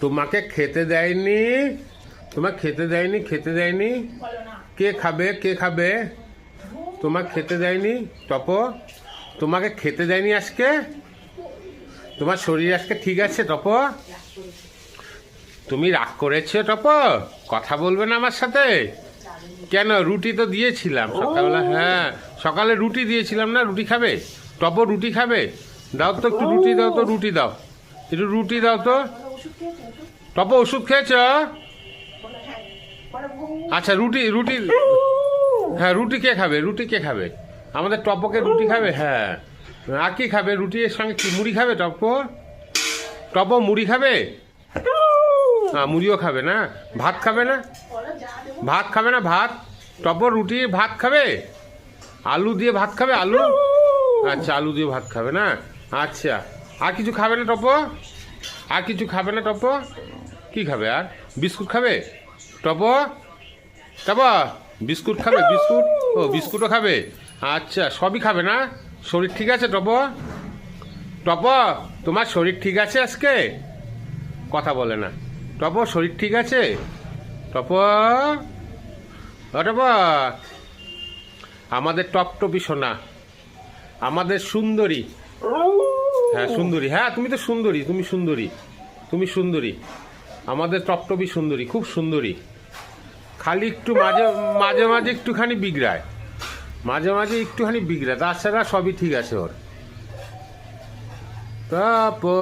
তোমাকে খেতে দেয়নি, তোমাকে খেতে দেয়নি। কে খাবে, কে খাবে? তোমাকে খেতে দেয়নি তপ, তোমাকে খেতে দেয়নি আজকে। তোমার শরীর আজকে ঠিক আছে তপ? তুমি রাগ করেছো তপ? কথা বলবে না আমার সাথে? কেন? রুটি তো দিয়েছিলাম সকালবেলা। হ্যাঁ, সকালে রুটি দিয়েছিলাম না? রুটি খাবে তপ? রুটি খাবে? দাও তো একটু রুটি দাও তো, রুটি দাও, একটু রুটি দাও তো। তপ ওষুধ খেয়েছ? আচ্ছা রুটি রুটি, হ্যাঁ রুটি কে খাবে? রুটি কে খাবে? আমাদের টপকে রুটি খাবে। হ্যাঁ, আর কি খাবে? রুটির সঙ্গে কি মুড়ি খাবে টপ? টপ মুড়ি খাবে? হ্যাঁ, মুড়িও খাবে না? ভাত খাবে না? ভাত খাবে না? ভাত টপ রুটি ভাত খাবে? আলু দিয়ে ভাত খাবে? আলু, আচ্ছা আলু দিয়ে ভাত খাবে না? আচ্ছা, আর কিছু খাবে না টপ? আর কিছু খাবে না টপ? কি খাবে আর? বিস্কুট খাবে টপ? টপ বিস্কুট খাবে? বিস্কুট, ও বিস্কুটও খাবে। আচ্ছা, সবই খাবে না? শরীর ঠিক আছে টপ? টপ তোমার শরীর ঠিক আছে আজকে? কথা বলে না টপ। শরীর ঠিক আছে টপ? ও টপ, আমাদের টপটপি সোনা, আমাদের সুন্দরী। হ্যাঁ সুন্দরী, হ্যাঁ তুমি তো সুন্দরী, তুমি সুন্দরী, তুমি সুন্দরী, আমাদের টপটপি সুন্দরী, খুব সুন্দরী। খালি একটু মাঝে মাঝে মাঝে একটুখানি বিগড়ায়, মাঝে মাঝে একটুখানি বিগড়ায়, তাছাড়া সবই ঠিক আছে ওর। টপ।